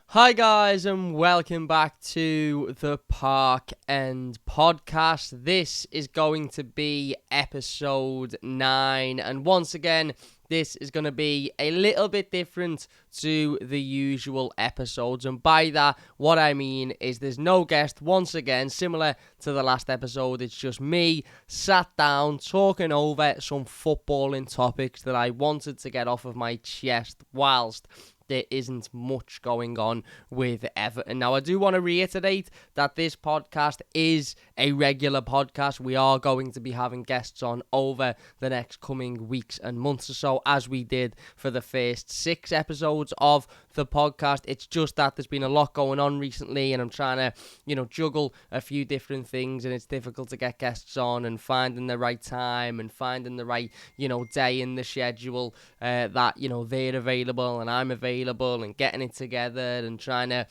Hi guys and welcome back to the Park End podcast. This is going to be episode 9 and once again this is going to be a little bit different to the usual episodes, and by that what I mean is there's no guest once again, similar to the last episode. It's just me sat down talking over some footballing topics that I wanted to get off of my chest whilst there isn't much going on with Everton. Now, I do want to reiterate that this podcast is a regular podcast. We are going to be having guests on over the next coming weeks and months or so, as we did for the first 6 episodes of the podcast. It's just that there's been a lot going on recently, and I'm trying to, juggle a few different things, and it's difficult to get guests on and finding the right time and finding the right, day in the schedule that, they're available and I'm available, and getting it together and trying to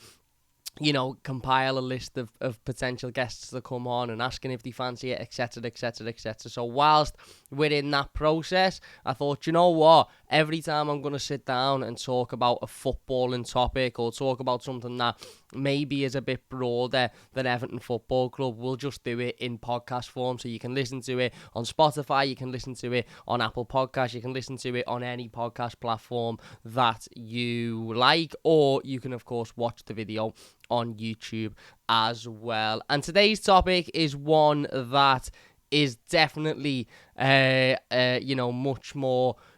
compile a list of potential guests to come on and asking if they fancy it, etc, etc, etc. So whilst we're in that process, I thought, you know what, every time I'm going to sit down and talk about a footballing topic or talk about something that maybe is a bit broader than Everton Football Club, we'll just do it in podcast form. So you can listen to it on Spotify, you can listen to it on Apple Podcasts, you can listen to it on any podcast platform that you like, or you can of course watch the video on YouTube as well. And today's topic is one that is definitely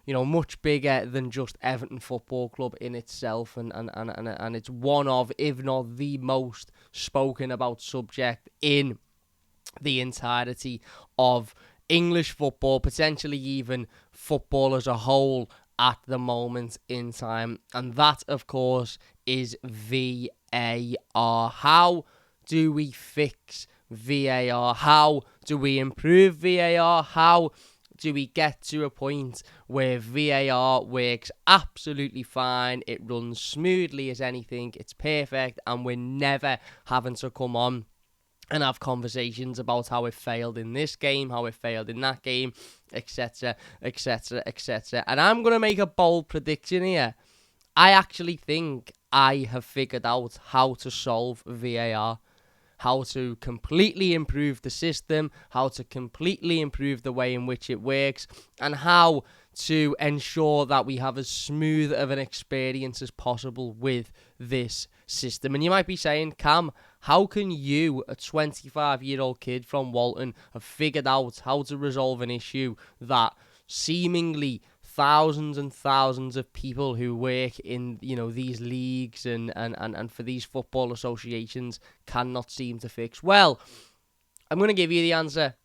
much bigger than just Everton Football Club in itself, and it's one of, if not the most spoken about subject in the entirety of English football, potentially even football as a whole at the moment in time, and that of course is VAR. How do we fix VAR? How do we improve VAR? How do we get to a point where VAR works absolutely fine, it runs smoothly as anything, it's perfect, and we're never having to come on and have conversations about how it failed in this game, how it failed in that game, etc, etc, etc. And I'm going to make a bold prediction here. I actually think I have figured out how to solve VAR, how to completely improve the system, how to completely improve the way in which it works, and how to ensure that we have as smooth of an experience as possible with this system. And you might be saying, Cam, how can you, a 25-year-old kid from Walton, have figured out how to resolve an issue that seemingly thousands and thousands of people who work in these leagues and for these football associations cannot seem to fix? Well, I'm going to give you the answer,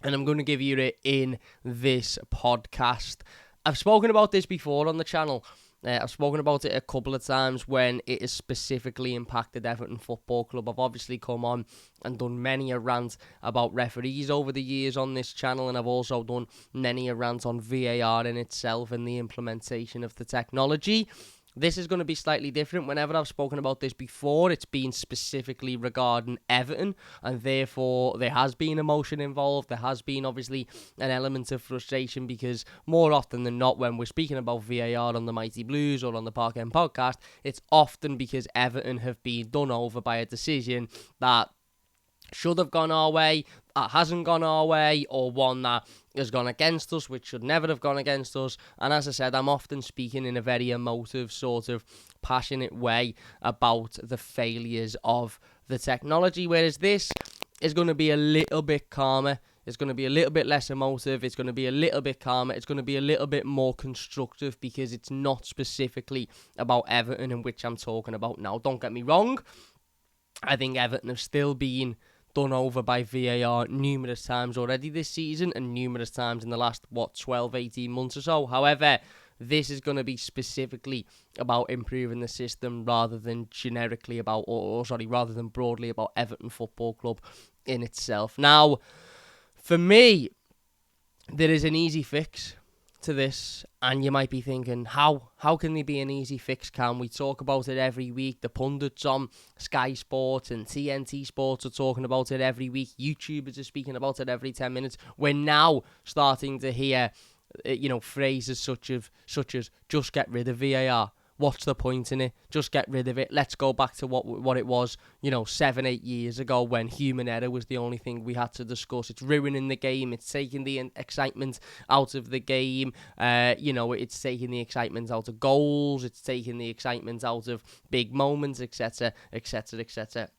and I'm going to give you it in this podcast. I've spoken about this before on the channel. I've spoken about it a couple of times when it has specifically impacted Everton Football Club. I've obviously come on and done many a rant about referees over the years on this channel, and I've also done many a rant on VAR in itself and the implementation of the technology. This is going to be slightly different. Whenever I've spoken about this before, it's been specifically regarding Everton, and therefore there has been emotion involved. There has been obviously an element of frustration, because more often than not, when we're speaking about VAR on the Mighty Blues or on the Park End podcast, it's often because Everton have been done over by a decision that should have gone our way, that hasn't gone our way, or one that has gone against us, which should never have gone against us. And as I said, I'm often speaking in a very emotive, sort of passionate way about the failures of the technology, whereas this is going to be a little bit calmer. It's going to be a little bit less emotive. It's going to be a little bit calmer. It's going to be a little bit more constructive, because it's not specifically about Everton, in which I'm talking about now. Don't get me wrong. I think Everton have still been done over by VAR numerous times already this season, and numerous times in the last 12, 18 months or so. However, this is going to be specifically about improving the system rather than generically about, rather than broadly about Everton Football Club in itself. Now, for me, there is an easy fix to this, and you might be thinking, how can there be an easy fix, Cam? We talk about it every week. The pundits on Sky Sports and TNT Sports are talking about it every week. YouTubers are speaking about it every 10 minutes. We're now starting to hear phrases such as just get rid of VAR. What's the point in it? Just get rid of it. Let's go back to what it was, 7-8 years ago when human error was the only thing we had to discuss. It's ruining the game. It's taking the excitement out of the game. It's taking the excitement out of goals. It's taking the excitement out of big moments, etc., etc., etc.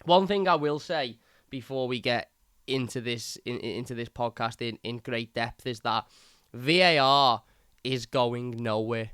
One thing I will say before we get into this podcast in great depth is that VAR is going nowhere.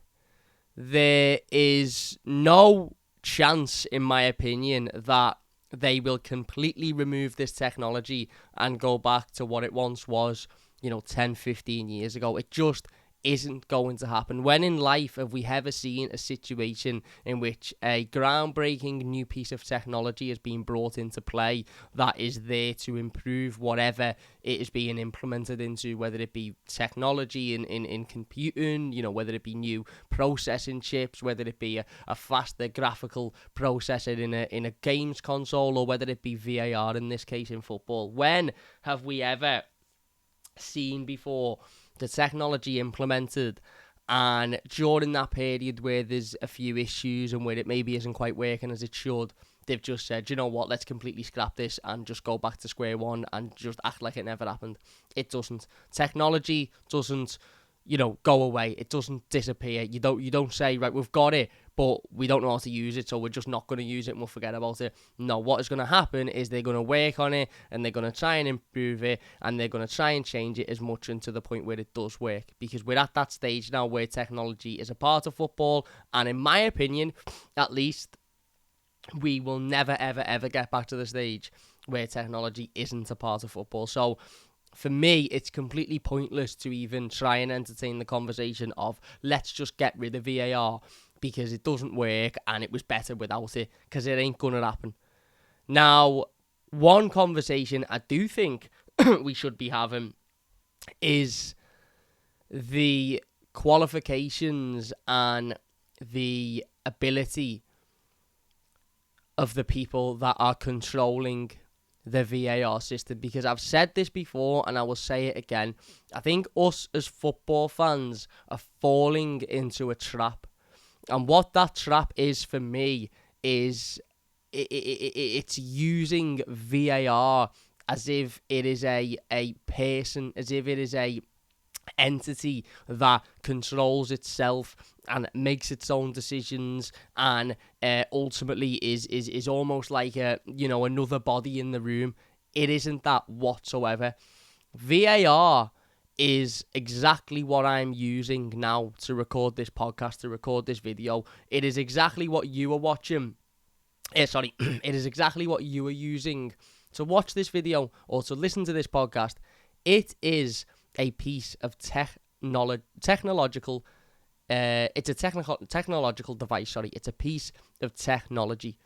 There is no chance, in my opinion, that they will completely remove this technology and go back to what it once was, 10, 15 years ago. It just isn't going to happen. When in life have we ever seen a situation in which a groundbreaking new piece of technology has been brought into play that is there to improve whatever it is being implemented into, whether it be technology in computing, whether it be new processing chips, whether it be a faster graphical processor in a games console, or whether it be VAR in this case in football? When have we ever seen before the technology implemented, and during that period where there's a few issues and where it maybe isn't quite working as it should, they've just said, you know what, let's completely scrap this and just go back to square one and just act like it never happened? It doesn't. Technology doesn't, go away. It doesn't disappear. You don't say, right, we've got it, but we don't know how to use it, so we're just not going to use it and we'll forget about it. No, what is going to happen is they're going to work on it and they're going to try and improve it and they're going to try and change it as much into the point where it does work, because we're at that stage now where technology is a part of football, and in my opinion, at least, we will never, ever, ever get back to the stage where technology isn't a part of football. So for me, it's completely pointless to even try and entertain the conversation of let's just get rid of VAR because it doesn't work and it was better without it, because it ain't going to happen. Now, one conversation I do think we should be having is the qualifications and the ability of the people that are controlling the VAR system, because I've said this before and I will say it again. I think us as football fans are falling into a trap, and what that trap is for me is it's using VAR as if it is a person, as if it is a entity that controls itself and makes its own decisions, and ultimately is almost like another body in the room. It isn't that whatsoever. VAR is exactly what I'm using now to record this podcast, to record this video. It is exactly what you are watching. It is exactly what you are using to watch this video or to listen to this podcast. It is a piece of technological. It's a technological device. It's a piece of technology.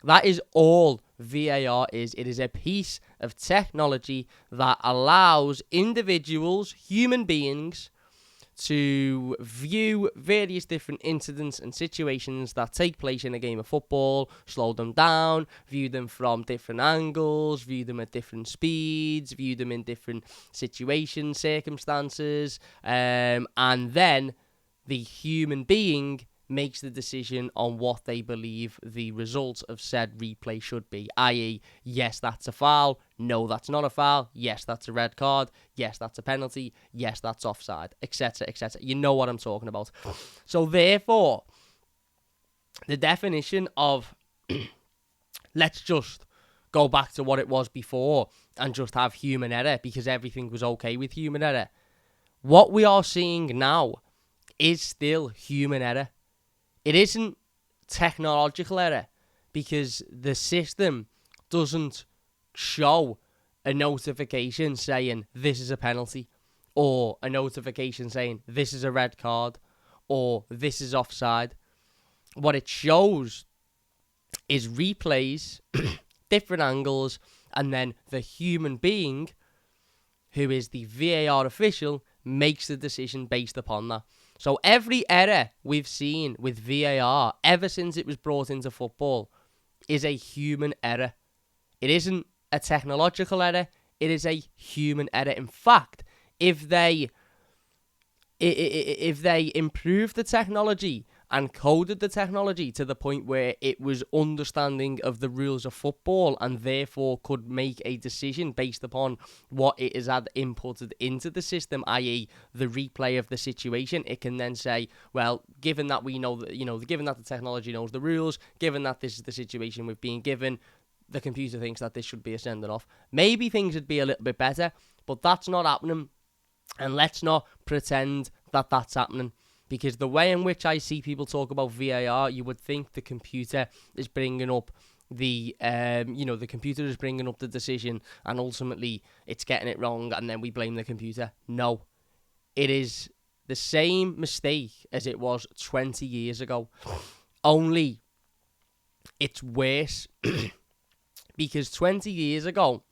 That is all VAR is. It is a piece of technology that allows individuals, human beings, to view various different incidents and situations that take place in a game of football, slow them down, view them from different angles, view them at different speeds, view them in different situations, circumstances, and then the human being makes the decision on what they believe the result of said replay should be, i.e., yes, that's a foul, no, that's not a foul, yes, that's a red card, yes, that's a penalty, yes, that's offside, etc., etc. You know what I'm talking about. So therefore, the definition of let's just go back to what it was before and just have human error because everything was okay with human error, what we are seeing now is still human error. It isn't technological error, because the system doesn't show a notification saying this is a penalty, or a notification saying this is a red card, or this is offside. What it shows is replays, different angles, and then the human being, who is the VAR official, makes the decision based upon that. So every error we've seen with VAR ever since it was brought into football is a human error. It isn't a technological error. It is a human error. In fact, if they improve the technology and coded the technology to the point where it was understanding of the rules of football and therefore could make a decision based upon what it has had inputted into the system, i.e. the replay of the situation. It can then say, well, given that we know that, given that the technology knows the rules, given that this is the situation we've been given, the computer thinks that this should be a sending off. Maybe things would be a little bit better, but that's not happening. And let's not pretend that that's happening. Because the way in which I see people talk about VAR, you would think the computer is bringing up the computer is bringing up the decision, and ultimately it's getting it wrong, and then we blame the computer. No, it is the same mistake as it was 20 years ago. Only it's worse. Because 20 years ago,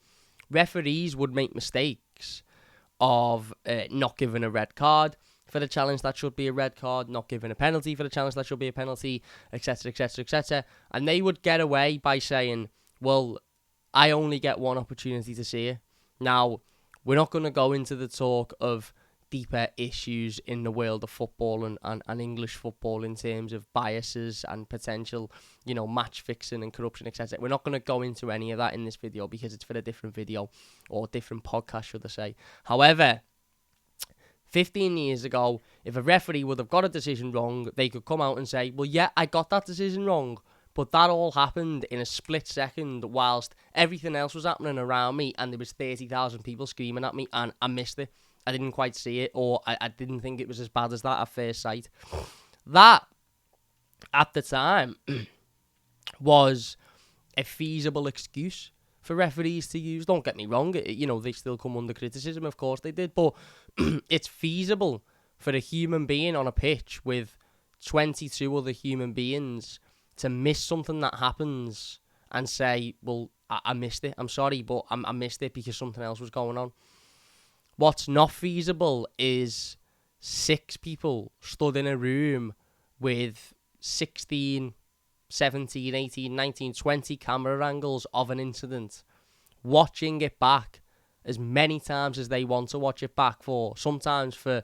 referees would make mistakes of not giving a red card for the challenge that should be a red card, not giving a penalty for the challenge that should be a penalty, etc., etc., etc. And they would get away by saying, well, I only get one opportunity to see it. Now, we're not going to go into the talk of deeper issues in the world of football and English football in terms of biases and potential, match fixing and corruption, etc. We're not going to go into any of that in this video because it's for a different video or different podcast, should I say. However, 15 years ago, if a referee would have got a decision wrong, they could come out and say, well, yeah, I got that decision wrong, but that all happened in a split second whilst everything else was happening around me and there was 30,000 people screaming at me and I missed it. I didn't quite see it, or I didn't think it was as bad as that at first sight. That, at the time, was a feasible excuse for referees to use. Don't get me wrong, they still come under criticism, of course they did, but it's feasible for a human being on a pitch with 22 other human beings to miss something that happens and say, well, I missed it, I'm sorry, but I missed it because something else was going on. What's not feasible is 6 people stood in a room with 16, 17, 18, 19, 20 camera angles of an incident, watching it back as many times as they want to watch it back for, sometimes for,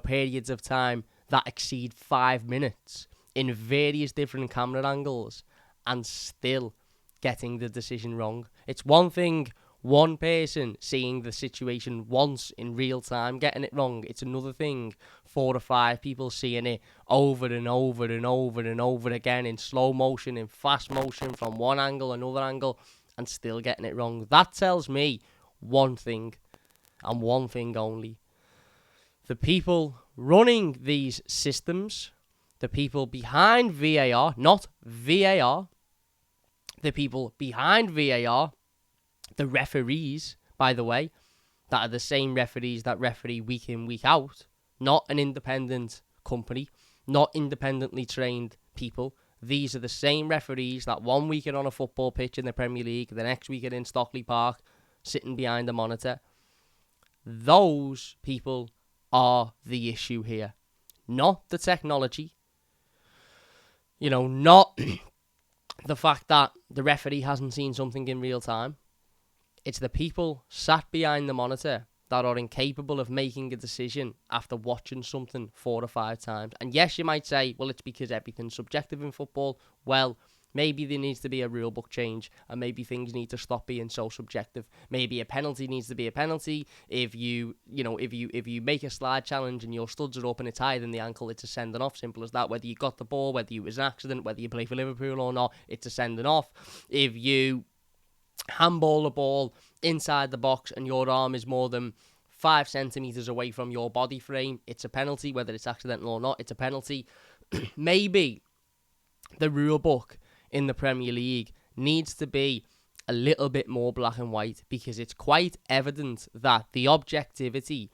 periods of time that exceed 5 minutes in various different camera angles and still getting the decision wrong. It's one thing, one person seeing the situation once in real time, getting it wrong. It's another thing, 4 or 5 people seeing it over and over and over and over again in slow motion, in fast motion, from one angle, another angle, and still getting it wrong. That tells me one thing, and one thing only. The people running these systems, the people behind VAR, not VAR, the people behind VAR, the referees, by the way, that are the same referees that referee week in, week out, not an independent company, not independently trained people. These are the same referees that one week are on a football pitch in the Premier League, the next week are in Stockley Park, sitting behind a monitor. Those people are the issue here, not the technology. Not the fact that the referee hasn't seen something in real time. It's the people sat behind the monitor that are incapable of making a decision after watching something 4 or 5 times. And yes, you might say, well, it's because everything's subjective in football. Well, maybe there needs to be a rule book change, and maybe things need to stop being so subjective. Maybe a penalty needs to be a penalty. If you make a slide challenge and your studs are up and it's higher than the ankle, it's a sending off. Simple as that. Whether you got the ball, whether it was an accident, whether you play for Liverpool or not, it's a sending off. If you handball a ball inside the box and your arm is more than 5 centimetres away from your body frame, it's a penalty. Whether it's accidental or not, it's a penalty. Maybe the rule book in the Premier League needs to be a little bit more black and white, because it's quite evident that the objectivity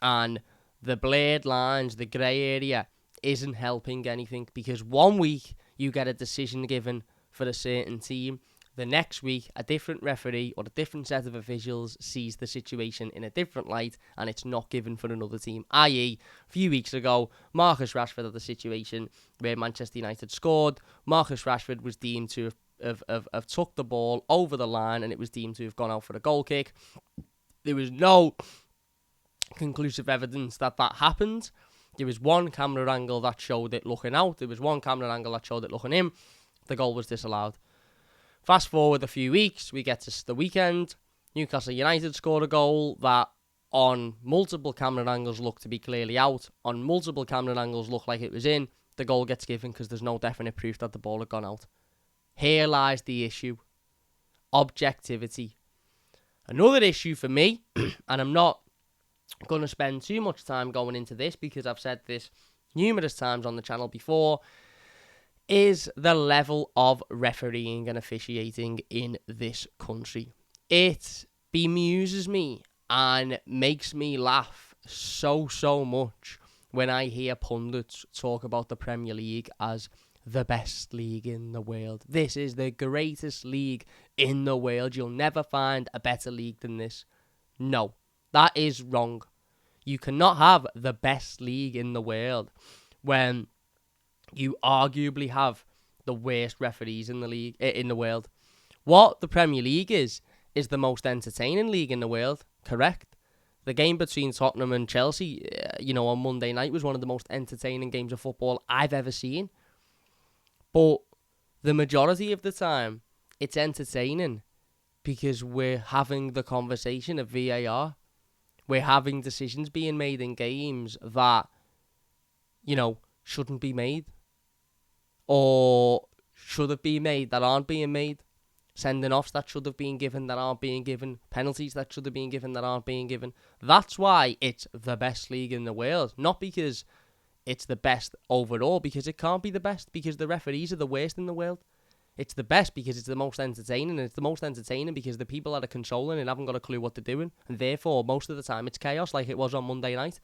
and the blurred lines, the grey area, isn't helping anything. Because one week you get a decision given for a certain team, the next week a different referee or a different set of officials sees the situation in a different light and it's not given for another team. I.e., a few weeks ago, Marcus Rashford had the situation where Manchester United scored. Marcus Rashford was deemed to have took the ball over the line and it was deemed to have gone out for a goal kick. There was no conclusive evidence that happened. There was one camera angle that showed it looking out. There was one camera angle that showed it looking in. The goal was disallowed. Fast forward a few weeks, we get to the weekend. Newcastle United scored a goal that on multiple camera angles looked to be clearly out. On multiple camera angles looked like it was in. The goal gets given because there's no definite proof that the ball had gone out. Here lies the issue. Objectivity. Another issue for me, and I'm not going to spend too much time going into this because I've said this numerous times on the channel before, is the level of refereeing and officiating in this country. It bemuses me and makes me laugh so much when I hear pundits talk about the Premier League as the best league in the world. This is the greatest league in the world. You'll never find a better league than this. No, that is wrong. You cannot have the best league in the world when you arguably have the worst referees in the league in the world. What the Premier League is the most entertaining league in the world, correct? The game between Tottenham and Chelsea, on Monday night was one of the most entertaining games of football I've ever seen. But the majority of the time, it's entertaining because we're having the conversation of VAR. We're having decisions being made in games that, shouldn't be made. Or should have been made that aren't being made. Sending offs that should have been given that aren't being given. Penalties that should have been given that aren't being given. That's why it's the best league in the world. Not because it's the best overall, because it can't be the best, because the referees are the worst in the world. It's the best because it's the most entertaining, and it's the most entertaining because the people that are controlling it haven't got a clue what they're doing, and therefore, most of the time, it's chaos like it was on Monday night.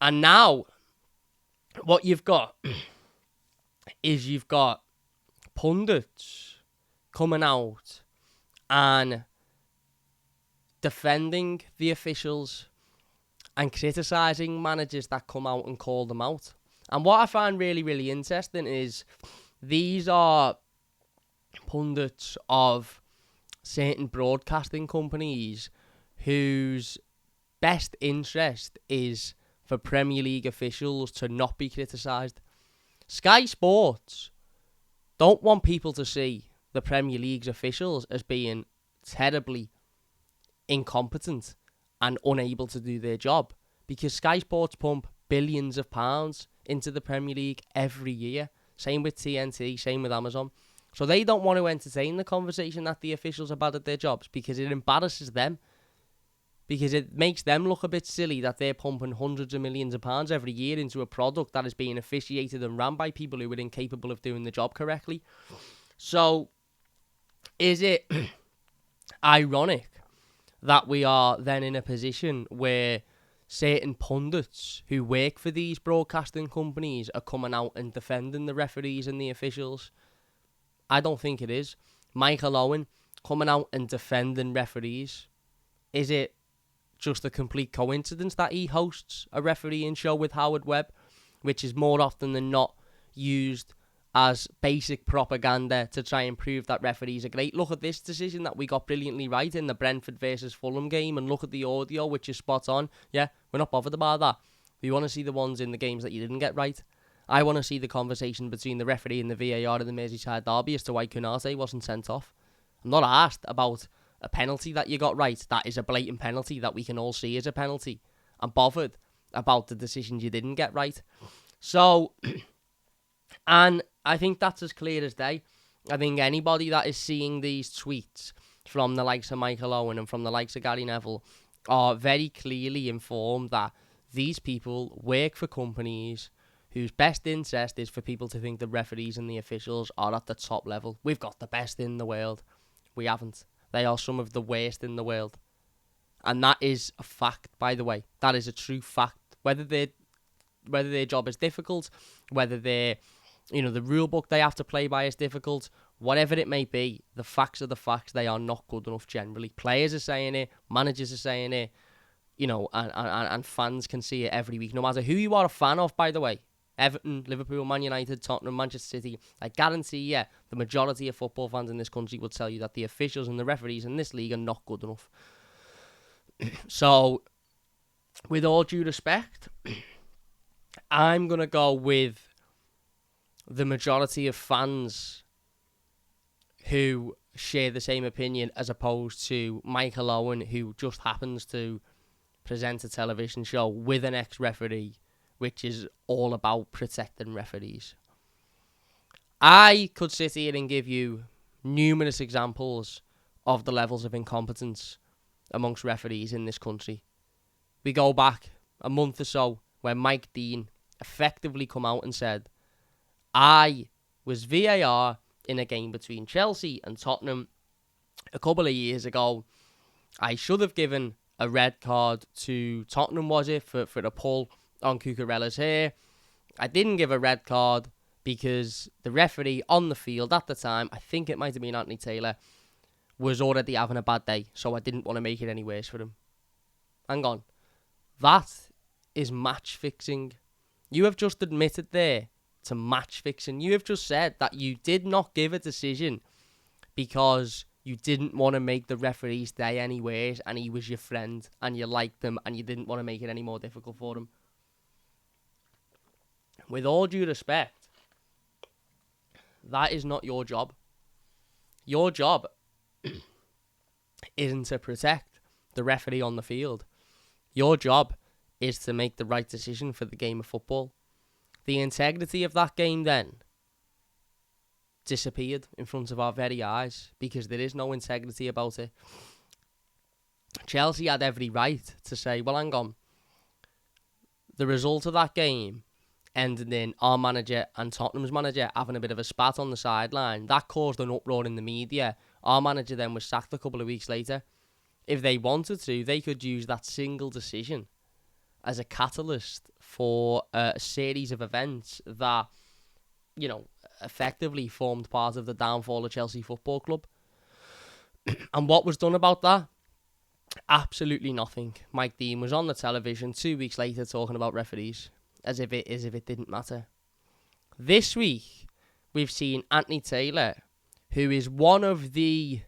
And now, what you've got is you've got pundits coming out and defending the officials and criticising managers that come out and call them out. And what I find really, really interesting is these are pundits of certain broadcasting companies whose best interest is for Premier League officials to not be criticised. Sky Sports don't want people to see the Premier League's officials as being terribly incompetent and unable to do their job, because Sky Sports pump billions of pounds into the Premier League every year. Same with TNT, same with Amazon. So they don't want to entertain the conversation that the officials are bad at their jobs because it embarrasses them. Because it makes them look a bit silly that they're pumping hundreds of millions of pounds every year into a product that is being officiated and ran by people who are incapable of doing the job correctly. So, is it ironic that we are then in a position where certain pundits who work for these broadcasting companies are coming out and defending the referees and the officials? I don't think it is. Michael Owen coming out and defending referees. Is it just a complete coincidence that he hosts a refereeing show with Howard Webb, which is more often than not used as basic propaganda to try and prove that referees are great? Look at this decision that we got brilliantly right in the Brentford versus Fulham game, and look at the audio, which is spot on. Yeah, we're not bothered about that. We want to see the ones in the games that you didn't get right. I want to see the conversation between the referee and the VAR in the Merseyside derby as to why Konate wasn't sent off. I'm not asked about a penalty that you got right. That is a blatant penalty that we can all see as a penalty. I'm bothered about the decisions you didn't get right. So, and I think that's as clear as day. I think anybody that is seeing these tweets from the likes of Michael Owen and from the likes of Gary Neville are very clearly informed that these people work for companies whose best interest is for people to think the referees and the officials are at the top level. We've got the best in the world. We haven't. They are some of the worst in the world. And that is a fact, by the way. That is a true fact. Whether their job is difficult, whether the rule book they have to play by is difficult, whatever it may be, the facts are the facts. They are not good enough generally. Players are saying it, managers are saying it, and fans can see it every week, no matter who you are a fan of, by the way. Everton, Liverpool, Man United, Tottenham, Manchester City. I guarantee you, the majority of football fans in this country will tell you that the officials and the referees in this league are not good enough. So, with all due respect, I'm going to go with the majority of fans who share the same opinion as opposed to Michael Owen, who just happens to present a television show with an ex-referee, which is all about protecting referees. I could sit here and give you numerous examples of the levels of incompetence amongst referees in this country. We go back a month or so where Mike Dean effectively come out and said, I was VAR in a game between Chelsea and Tottenham a couple of years ago. I should have given a red card to Tottenham, was it, for the pull on Cucurella's hair. I didn't give a red card because the referee on the field at the time, I think it might have been Anthony Taylor, was already having a bad day, so I didn't want to make it any worse for him. Hang on. That is match fixing. You have just admitted there to match fixing. You have just said that you did not give a decision because you didn't want to make the referee's day any worse, and he was your friend and you liked him and you didn't want to make it any more difficult for him. With all due respect, that is not your job. Your job isn't to protect the referee on the field. Your job is to make the right decision for the game of football. The integrity of that game then disappeared in front of our very eyes because there is no integrity about it. Chelsea had every right to say, well, hang on, the result of that game ended in our manager and Tottenham's manager having a bit of a spat on the sideline. That caused an uproar in the media. Our manager then was sacked a couple of weeks later. If they wanted to, they could use that single decision as a catalyst for a series of events that, you know, effectively formed part of the downfall of Chelsea Football Club. And what was done about that? Absolutely nothing. Mike Dean was on the television 2 weeks later talking about referees as if it didn't matter. This week, we've seen Anthony Taylor, who is one of the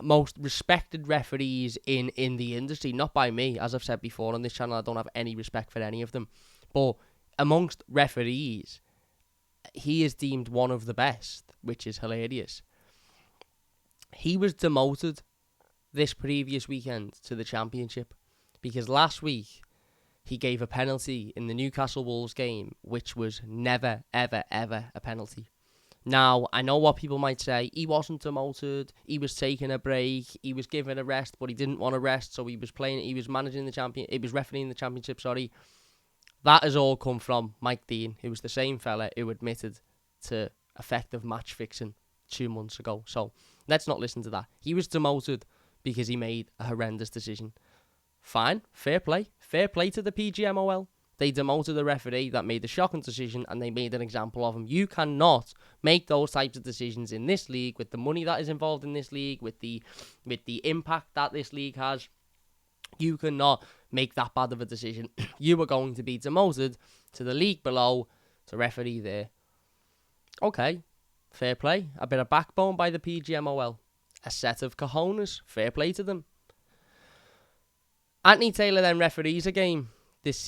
most respected referees in the industry, not by me, as I've said before on this channel. I don't have any respect for any of them, but amongst referees, he is deemed one of the best, which is hilarious. He was demoted this previous weekend to the Championship because last week he gave a penalty in the Newcastle Wolves game, which was never, ever, ever a penalty. Now, I know what people might say. He wasn't demoted. He was taking a break. He was given a rest, but he didn't want to rest, so he was playing. He was managing the champion. He was refereeing the Championship. Sorry, that has all come from Mike Dean, who was the same fella who admitted to effective match fixing 2 months ago. So let's not listen to that. He was demoted because he made a horrendous decision. Fine, fair play to the PGMOL. They demoted the referee that made the shocking decision and they made an example of him. You cannot make those types of decisions in this league with the money that is involved in this league, with the impact that this league has. You cannot make that bad of a decision. You are going to be demoted to the league below to referee there. Okay, fair play. A bit of backbone by the PGMOL. A set of cojones. Fair play to them. Anthony Taylor then referees a game this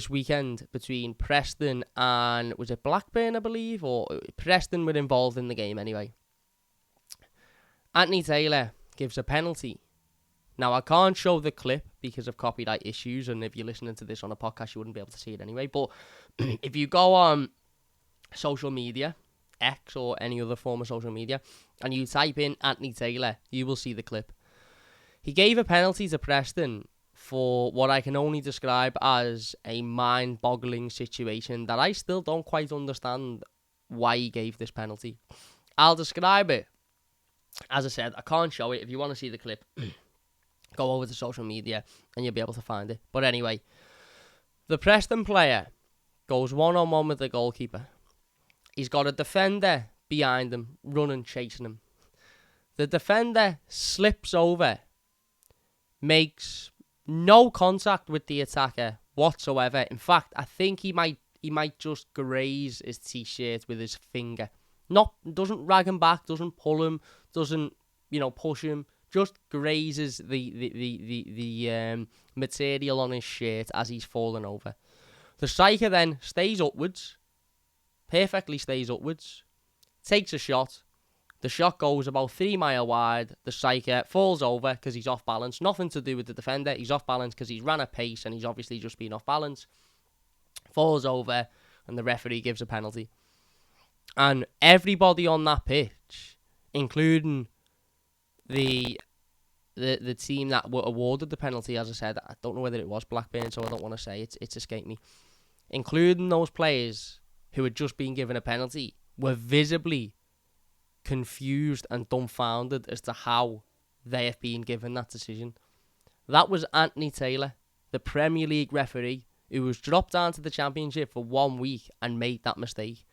weekend between Preston and, was it Blackburn, I believe? Or Preston were involved in the game anyway. Anthony Taylor gives a penalty. Now, I can't show the clip because of copyright issues, and if you're listening to this on a podcast, you wouldn't be able to see it anyway. But if you go on social media, X or any other form of social media, and you type in Anthony Taylor, you will see the clip. He gave a penalty to Preston for what I can only describe as a mind-boggling situation that I still don't quite understand why he gave this penalty. I'll describe it. As I said, I can't show it. If you want to see the clip, go over to social media and you'll be able to find it. But anyway, the Preston player goes one-on-one with the goalkeeper. He's got a defender behind him, running, chasing him. The defender slips over, makes no contact with the attacker whatsoever. In fact, I think he might just graze his t-shirt with his finger. Doesn't rag him back, doesn't pull him, doesn't, push him, just grazes the material on his shirt as he's falling over. The striker then stays upwards, perfectly stays upwards, takes a shot. The shot goes about 3 miles wide. The striker falls over because he's off balance. Nothing to do with the defender. He's off balance because he's ran a pace and he's obviously just been off balance. Falls over and the referee gives a penalty. And everybody on that pitch, including the team that were awarded the penalty, as I said, I don't know whether it was Blackburn, so I don't want to say it's escaped me. Including those players who had just been given a penalty, were visibly confused and dumbfounded as to how they have been given that decision. That was Anthony Taylor, the Premier League referee, who was dropped down to the Championship for 1 week and made that mistake.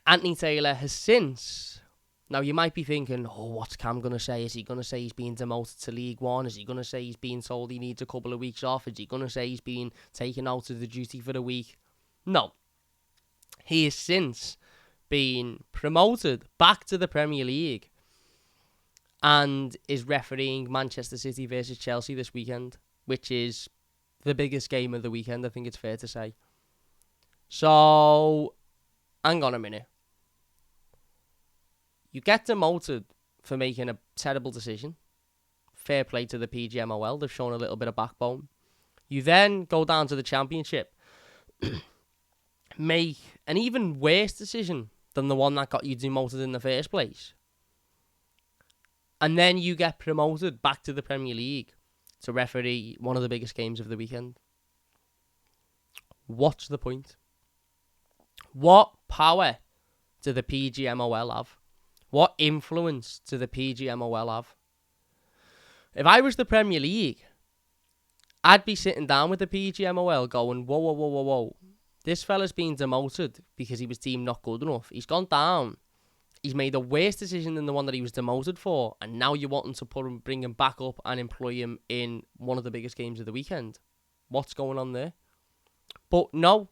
Anthony Taylor has since... Now, you might be thinking, what's Cam going to say? Is he going to say he's being demoted to League One? Is he going to say he's being told he needs a couple of weeks off? Is he going to say he's being taken out of the duty for the week? No. He has since been promoted back to the Premier League and is refereeing Manchester City versus Chelsea this weekend, which is the biggest game of the weekend, I think it's fair to say. So, hang on a minute. You get demoted for making a terrible decision. Fair play to the PGMOL. They've shown a little bit of backbone. You then go down to the Championship, make an even worse decision than the one that got you demoted in the first place. And then you get promoted back to the Premier League to referee one of the biggest games of the weekend. What's the point? What power do the PGMOL have? What influence do the PGMOL have? If I was the Premier League, I'd be sitting down with the PGMOL going, whoa. This fella's been demoted because he was deemed not good enough. He's gone down. He's made a worse decision than the one that he was demoted for. And now you want him to bring him back up and employ him in one of the biggest games of the weekend. What's going on there? But no,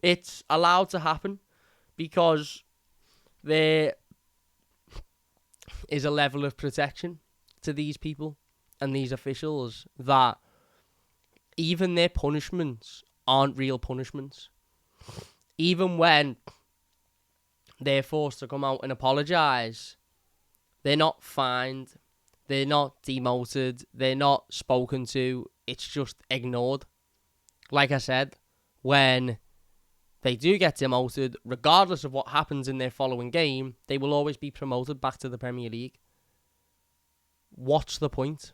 it's allowed to happen because there is a level of protection to these people and these officials that even their punishments aren't real punishments. Even when they're forced to come out and apologise, they're not fined, they're not demoted, they're not spoken to, it's just ignored. Like I said, when they do get demoted, regardless of what happens in their following game, they will always be promoted back to the Premier League. What's the point?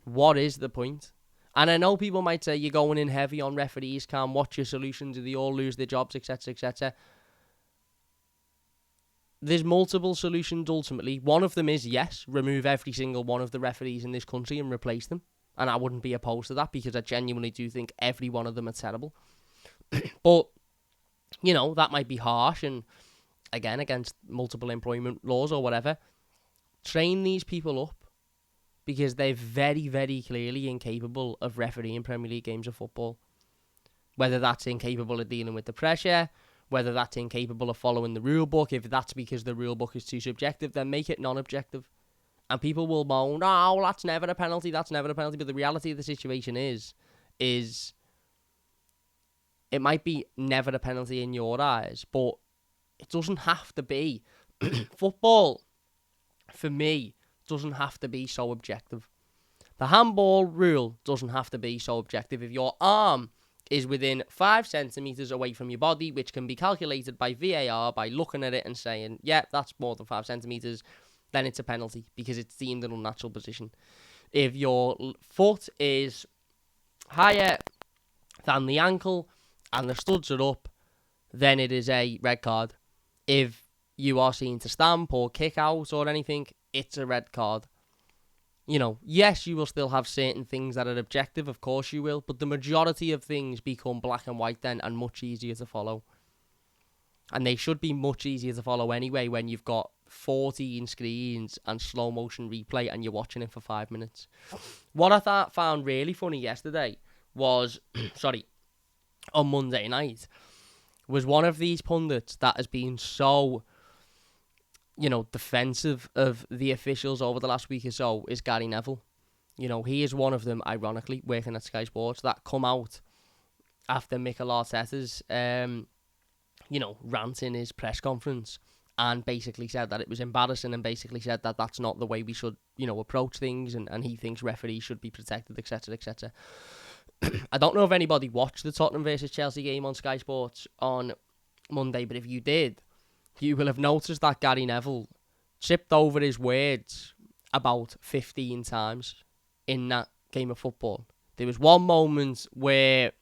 What is the point? And I know people might say you're going in heavy on referees, Cam. What's your solution? Do they all lose their jobs, etc., etc.? There's multiple solutions ultimately. One of them is, yes, remove every single one of the referees in this country and replace them. And I wouldn't be opposed to that because I genuinely do think every one of them are terrible. But, you know, that might be harsh and, again, against multiple employment laws or whatever. Train these people up because they're very, very clearly incapable of refereeing Premier League games of football. Whether that's incapable of dealing with the pressure, whether that's incapable of following the rule book. If that's because the rule book is too subjective, then make it non-objective. And people will moan, oh, that's never a penalty, that's never a penalty. But the reality of the situation is it might be never a penalty in your eyes, but it doesn't have to be. Football, for me, doesn't have to be so objective. The handball rule doesn't have to be so objective. If your arm is within 5 centimetres away from your body, which can be calculated by VAR by looking at it and saying, yeah, that's more than 5 centimetres, then it's a penalty because it's deemed an unnatural position. If your foot is higher than the ankle and the studs are up, then it is a red card. If you are seen to stamp or kick out or anything, it's a red card. You know, yes, you will still have certain things that are objective, of course you will, but the majority of things become black and white then and much easier to follow. And they should be much easier to follow anyway when you've got 14 screens and slow motion replay and you're watching it for 5 minutes. What I found really funny yesterday was, on Monday night, was one of these pundits that has been so defensive of the officials over the last week or so is Gary Neville. He is one of them, ironically, working at Sky Sports, that come out after Mikel Arteta's, rant in his press conference and basically said that it was embarrassing and basically said that that's not the way we should, approach things and he thinks referees should be protected, etc., etc. I don't know if anybody watched the Tottenham versus Chelsea game on Sky Sports on Monday, but if you did, you will have noticed that Gary Neville tripped over his words about 15 times in that game of football. There was one moment where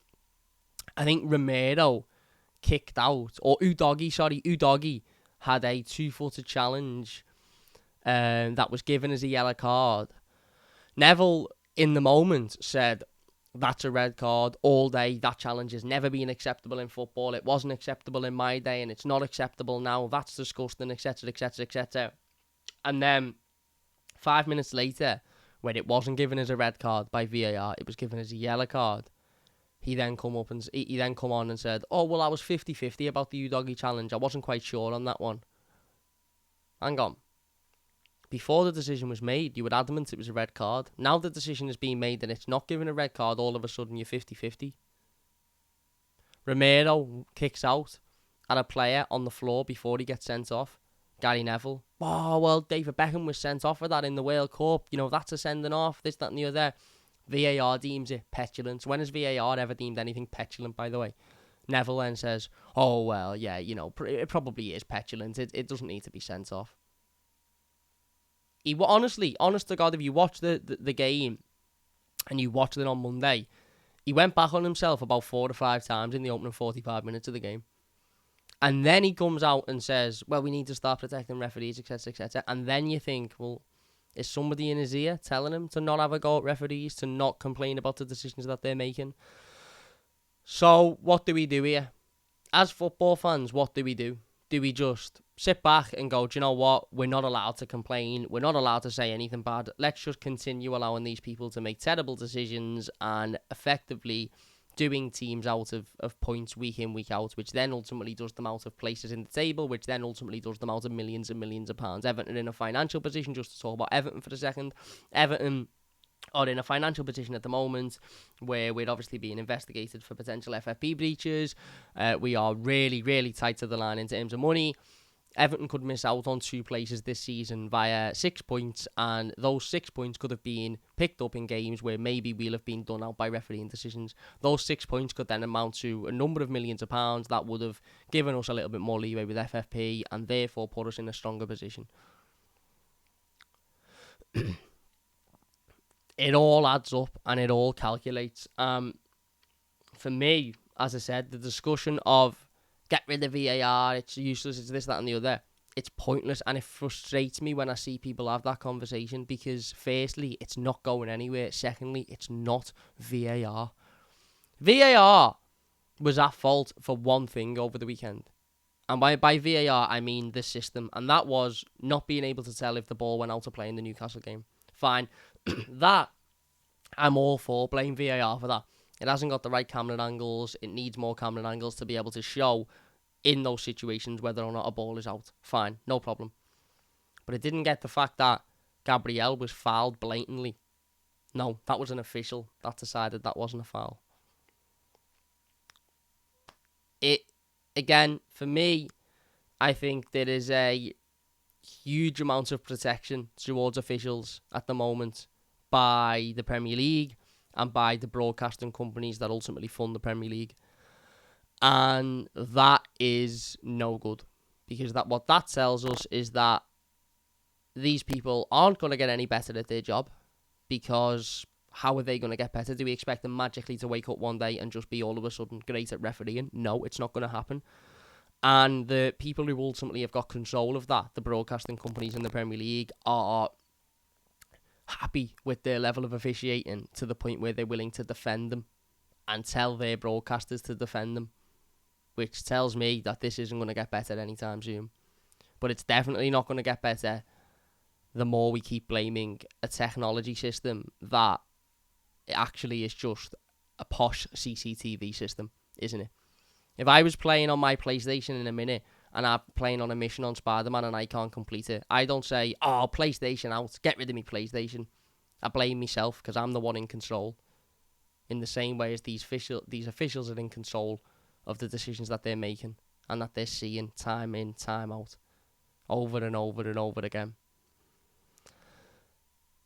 I think Romero kicked out, or Udogie had a 2-footer challenge that was given as a yellow card. Neville, in the moment, said, that's a red card all day. That challenge has never been acceptable in football. It wasn't acceptable in my day, and it's not acceptable now. That's disgusting, etc., etc., etc. And then 5 minutes later, when it wasn't given as a red card by VAR, it was given as a yellow card. He then come on and said, "Oh well, I was 50-50 about the Udogie challenge. I wasn't quite sure on that one." Hang on. Before the decision was made, you were adamant it was a red card. Now the decision has been made and it's not given a red card, all of a sudden you're 50-50. Romero kicks out at a player on the floor before he gets sent off. Gary Neville, "Oh, well, David Beckham was sent off for that in the World Cup. That's a sending off, this, that and the other." VAR deems it petulance. When has VAR ever deemed anything petulant, by the way? Neville then says, "Oh, well, yeah, it probably is petulant. It doesn't need to be sent off." Honest to God, if you watch the game and you watched it on Monday, he went back on himself about 4 to 5 times in the opening 45 minutes of the game. And then he comes out and says, "Well, we need to start protecting referees, etc., etc." And then you think, well, is somebody in his ear telling him to not have a go at referees, to not complain about the decisions that they're making? So what do we do here? As football fans, what do we do? Do we just sit back and go, "Do you know what? We're not allowed to complain. We're not allowed to say anything bad. Let's just continue allowing these people to make terrible decisions and effectively doing teams out of points week in, week out, which then ultimately does them out of places in the table, which then ultimately does them out of millions and millions of pounds." Everton in a financial position, just to talk about Everton for a second. Everton are in a financial position at the moment where we're obviously being investigated for potential FFP breaches. We are really, really tight to the line in terms of money. Everton could miss out on 2 places this season via 6 points, and those 6 points could have been picked up in games where maybe we'll have been done out by refereeing decisions. Those 6 points could then amount to a number of millions of pounds that would have given us a little bit more leeway with FFP and therefore put us in a stronger position. It all adds up and it all calculates. For me, as I said, the discussion of get rid of VAR, it's useless, it's this, that and the other, it's pointless, and it frustrates me when I see people have that conversation because firstly, it's not going anywhere. Secondly, it's not VAR. VAR was at fault for one thing over the weekend. And by VAR, I mean the system. And that was not being able to tell if the ball went out of play in the Newcastle game. Fine. That, I'm all for. Blame VAR for that. It hasn't got the right camera angles. It needs more camera angles to be able to show in those situations whether or not a ball is out. Fine, no problem. But it didn't get the fact that Gabriel was fouled blatantly. No, that was an official that decided that wasn't a foul. Again, for me, I think there is a huge amount of protection towards officials at the moment by the Premier League and by the broadcasting companies that ultimately fund the Premier League. And that is no good. Because what that tells us is that these people aren't going to get any better at their job. Because how are they going to get better? Do we expect them magically to wake up one day and just be all of a sudden great at refereeing? No, it's not going to happen. And the people who ultimately have got control of that, the broadcasting companies in the Premier League, are happy with their level of officiating to the point where they're willing to defend them and tell their broadcasters to defend them, which tells me that this isn't going to get better anytime soon. But it's definitely not going to get better the more we keep blaming a technology system that actually is just a posh CCTV system, isn't it? If I was playing on my PlayStation in a minute and I'm playing on a mission on Spider-Man and I can't complete it, I don't say, oh, PlayStation out, get rid of me PlayStation. I blame myself because I'm the one in control. In the same way as these officials are in control of the decisions that they're making and that they're seeing time in, time out, over and over and over again.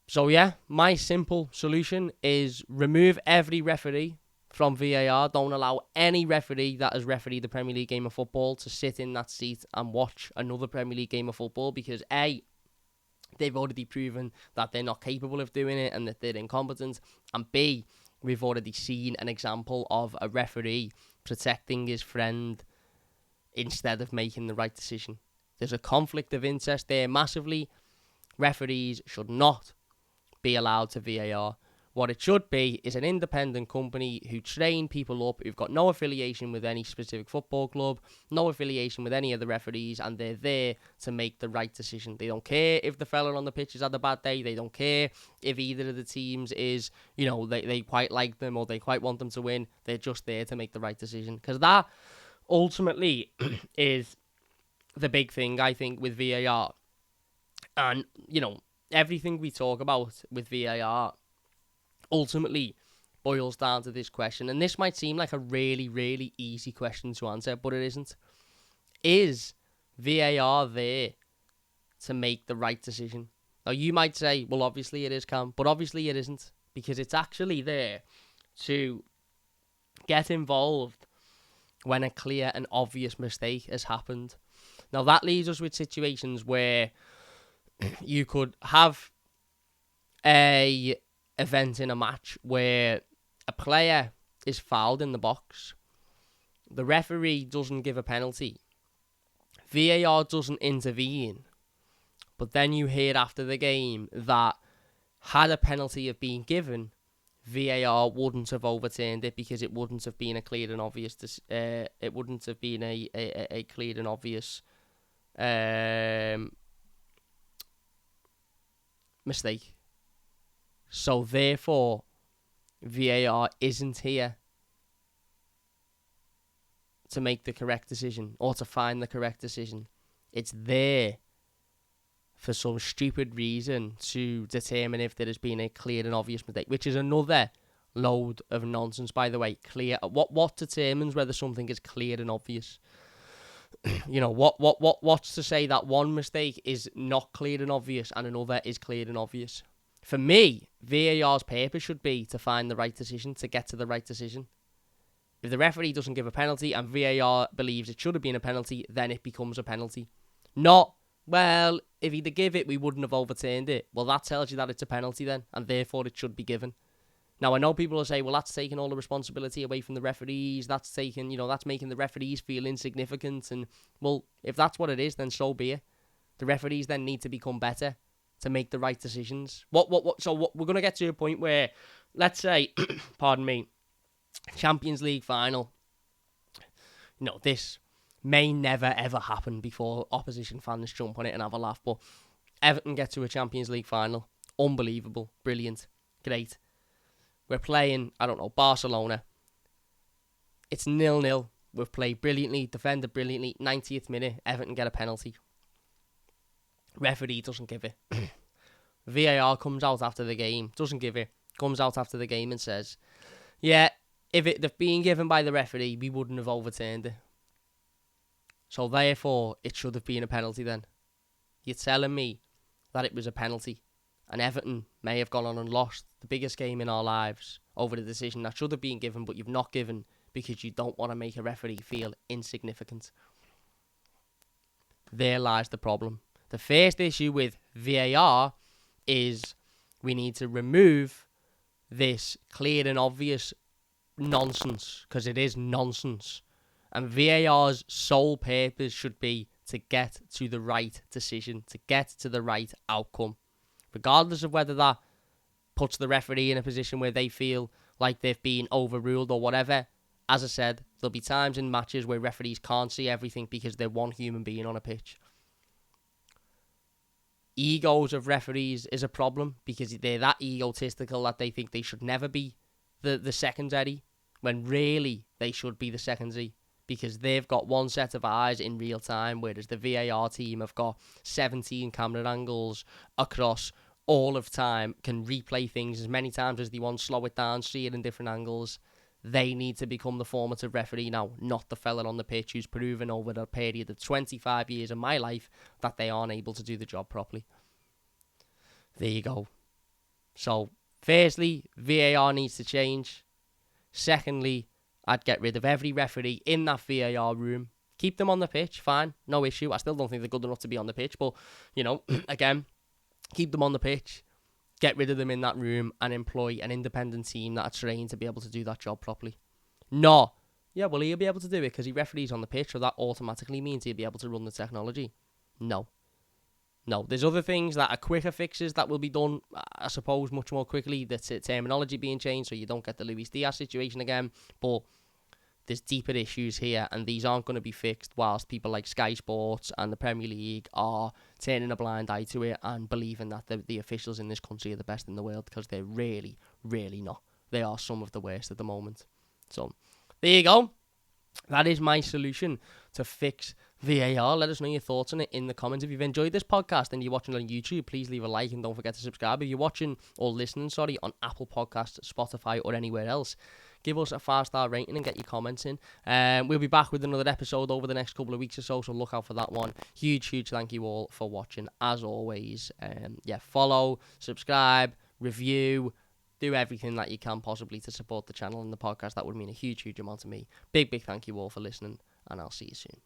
So yeah, my simple solution is remove every referee from VAR. Don't allow any referee that has refereed the Premier League game of football to sit in that seat and watch another Premier League game of football, because A, they've already proven that they're not capable of doing it and that they're incompetent, and B, we've already seen an example of a referee protecting his friend instead of making the right decision. There's a conflict of interest there massively. Referees should not be allowed to VAR. What it should be is an independent company who train people up, who've got no affiliation with any specific football club, no affiliation with any of the referees, and they're there to make the right decision. They don't care if the fella on the pitch has had a bad day. They don't care if either of the teams is, they quite like them or they quite want them to win. They're just there to make the right decision. Because that ultimately is the big thing, I think, with VAR. And, everything we talk about with VAR ultimately boils down to this question, and this might seem like a really, really easy question to answer, but it isn't. Is VAR there to make the right decision? Now, you might say, well, obviously it is, Cam, but obviously it isn't, because it's actually there to get involved when a clear and obvious mistake has happened. Now, that leaves us with situations where you could have a event in a match where a player is fouled in the box, the referee doesn't give a penalty, VAR doesn't intervene, but then you hear after the game that had a penalty have been given, VAR wouldn't have overturned it because it wouldn't have been a clear and obvious. It wouldn't have been a clear and obvious mistake. So therefore, VAR isn't here to make the correct decision or to find the correct decision. It's there for some stupid reason to determine if there has been a clear and obvious mistake, which is another load of nonsense, by the way. What determines whether something is clear and obvious? What's to say that one mistake is not clear and obvious and another is clear and obvious? For me, VAR's purpose should be to find the right decision, to get to the right decision. If the referee doesn't give a penalty and VAR believes it should have been a penalty, then it becomes a penalty. Not, well, if he'd give it, we wouldn't have overturned it. Well, that tells you that it's a penalty then, and therefore it should be given. Now, I know people will say, well, that's taking all the responsibility away from the referees. That's taking, that's making the referees feel insignificant. And, well, if that's what it is, then so be it. The referees then need to become better to make the right decisions. So we're going to get to a point where, let's say, pardon me, Champions League final. This may never, ever happen before opposition fans jump on it and have a laugh. But Everton get to a Champions League final. Unbelievable. Brilliant. Great. We're playing, Barcelona. It's 0-0. We've played brilliantly, defended brilliantly. 90th minute, Everton get a penalty. Referee doesn't give it. VAR comes out after the game, doesn't give it. Comes out after the game and says, yeah, if it had been given by the referee, we wouldn't have overturned it. So therefore, it should have been a penalty then. You're telling me that it was a penalty, and Everton may have gone on and lost the biggest game in our lives over the decision that should have been given, but you've not given because you don't want to make a referee feel insignificant. There lies the problem. The first issue with VAR is we need to remove this clear and obvious nonsense, because it is nonsense. And VAR's sole purpose should be to get to the right decision, to get to the right outcome. Regardless of whether that puts the referee in a position where they feel like they've been overruled or whatever. As I said, there'll be times in matches where referees can't see everything because they're one human being on a pitch. Egos of referees is a problem because they're that egotistical that they think they should never be the secondary, when really they should be the secondary, because they've got one set of eyes in real time, whereas the VAR team have got 17 camera angles across all of time, can replay things as many times as they want, slow it down, see it in different angles. They need to become the formative referee now, not the fella on the pitch who's proven over a period of 25 years of my life that they aren't able to do the job properly. There you go. So, firstly, VAR needs to change. Secondly, I'd get rid of every referee in that VAR room. Keep them on the pitch, fine, no issue. I still don't think they're good enough to be on the pitch, but, again, keep them on the pitch. Get rid of them in that room and employ an independent team that are trained to be able to do that job properly. No. Yeah, well, he'll be able to do it because he referees on the pitch, so that automatically means he'll be able to run the technology. No. There's other things that are quicker fixes that will be done, I suppose, much more quickly. The terminology being changed so you don't get the Luis Diaz situation again. But there's deeper issues here, and these aren't going to be fixed whilst people like Sky Sports and the Premier League are turning a blind eye to it and believing that the officials in this country are the best in the world, because they're really, really not. They are some of the worst at the moment. So, there you go. That is my solution to fix VAR. Let us know your thoughts on it in the comments. If you've enjoyed this podcast and you're watching on YouTube, please leave a like and don't forget to subscribe. If you're watching or listening, on Apple Podcasts, Spotify, or anywhere else, give us a 5-star rating and get your comments in. We'll be back with another episode over the next couple of weeks or so look out for that one. Huge thank you all for watching, as always. Follow, subscribe, review, do everything that you can possibly to support the channel and the podcast. That would mean a huge amount to me. Big thank you all for listening, and I'll see you soon.